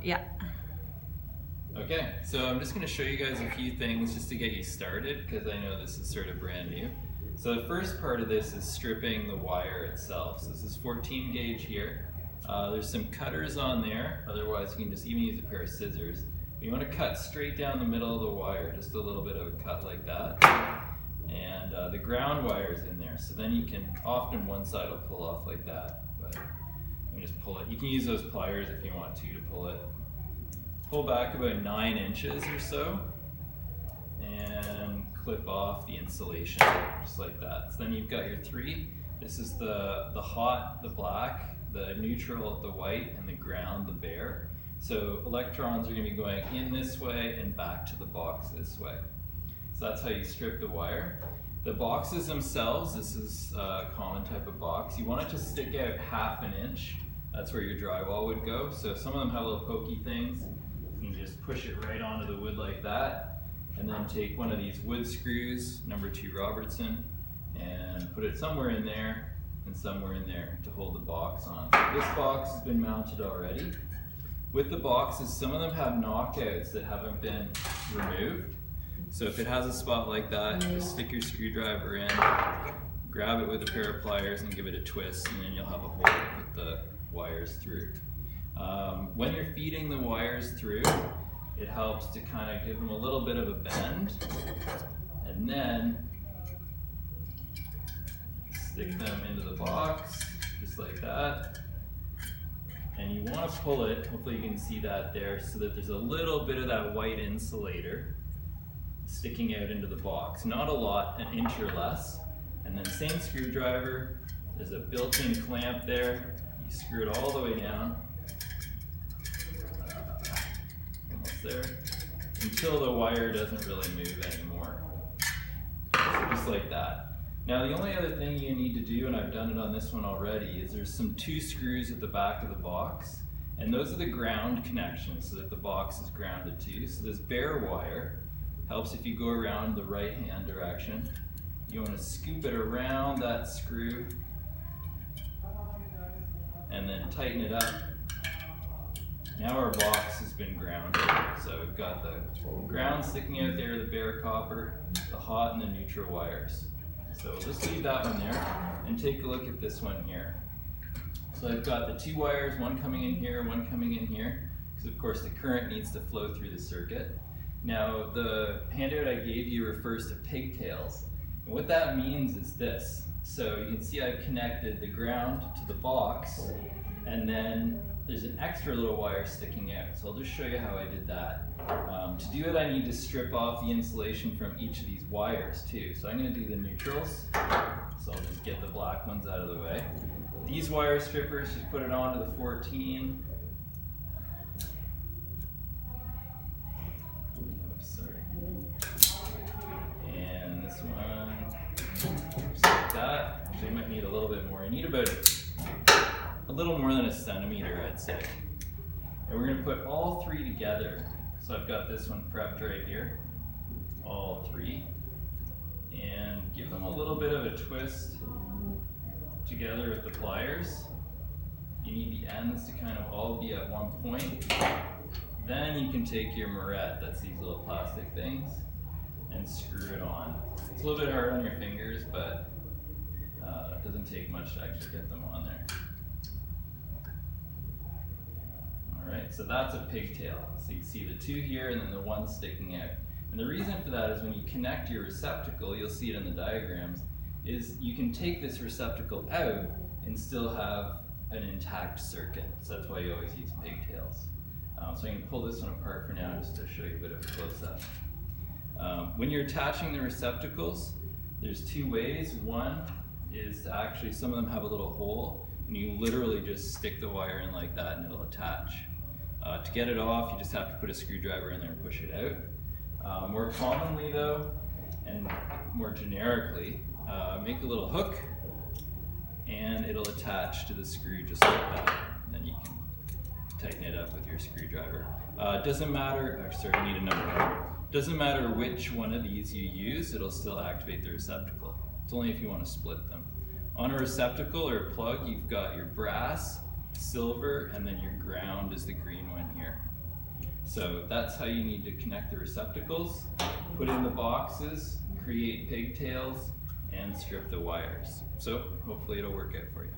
Yeah. Okay, so I'm just going to show you guys a few things just to get you started, because I know this is sort of brand new. So the first part of this is stripping the wire itself. So this is 14 gauge here. There's some cutters on there, otherwise you can just even use a pair of scissors. You want to cut straight down the middle of the wire, just a little bit of a cut like that. And the ground wire is in there, so then you can, often one side will pull off like that, but you can just pull it. You can use those pliers if you want to pull it. Pull back about 9 inches or so, and clip off the insulation, just like that. So then you've got your 3. This is the hot, the black, the neutral, the white, and the ground, the bare. So electrons are going to be going in this way and back to the box this way. So that's how you strip the wire. The boxes themselves, this is a common type of box. You want it to stick out 1/2 inch. That's where your drywall would go. So some of them have little pokey things. You can just push it right onto the wood like that, and then take one of these wood screws, number 2 Robertson, and put it somewhere in there and somewhere in there to hold the box on. So this box has been mounted already. With the boxes, some of them have knockouts that haven't been removed. So if it has a spot like that, just stick your screwdriver in, grab it with a pair of pliers and give it a twist, and then you'll have a hole to put the wires through. When you're feeding the wires through, it helps to kind of give them a little bit of a bend, and then stick them into the box, just like that. And you want to pull it, hopefully you can see that there, so that there's a little bit of that white insulator sticking out into the box. Not a lot, 1 inch or less. And then same screwdriver, there's a built-in clamp there. You screw it all the way down. Almost there. Until the wire doesn't really move anymore. So just like that. Now the only other thing you need to do, and I've done it on this one already, is there's some 2 screws at the back of the box, and those are the ground connections so that the box is grounded to. So this bare wire helps if you go around the right hand direction. You want to scoop it around that screw and then tighten it up. Now our box has been grounded. So we've got the ground sticking out there, the bare copper, the hot and the neutral wires. So we'll just leave that one there and take a look at this one here. So I've got the 2 wires, one coming in here, one coming in here, because of course the current needs to flow through the circuit. Now the handout I gave you refers to pigtails, and what that means is this. So you can see I've connected the ground to the box, and then there's an extra little wire sticking out. So I'll just show you how I did that. To do it, I need to strip off the insulation from each of these wires too. So I'm going to do the neutrals. So I'll just get the black ones out of the way. These wire strippers, just put it onto the 14. Oops, sorry. And this one, just like that. Actually, you might need a little bit more. You need about a little more than 1 centimeter, I'd say. And we're going to put all 3 together. So I've got this one prepped right here, all 3, and give them a little bit of a twist together with the pliers. You need the ends to kind of all be at one point. Then you can take your moret, that's these little plastic things, and screw it on. It's a little bit hard on your fingers, but it doesn't take much to actually get them on there. Alright, so that's a pigtail. So you can see the 2 here and then the 1 sticking out. And the reason for that is when you connect your receptacle, you'll see it in the diagrams, is you can take this receptacle out and still have an intact circuit. So that's why you always use pigtails. So I'm going to pull this one apart for now just to show you a bit of a close-up. When you're attaching the receptacles, there's 2 ways. One is to actually, some of them have a little hole, and you literally just stick the wire in like that and it'll attach. To get it off, you just have to put a screwdriver in there and push it out. More commonly though, and more generically, make a little hook and it'll attach to the screw just like that. And then you can tighten it up with your screwdriver. It doesn't matter, sorry, I need another one. Doesn't matter which one of these you use, it'll still activate the receptacle. It's only if you want to split them. On a receptacle or a plug, you've got your brass, silver, and then your ground is the green one here. So that's how you need to connect the receptacles, put in the boxes, create pigtails, and strip the wires. So hopefully it'll work out for you.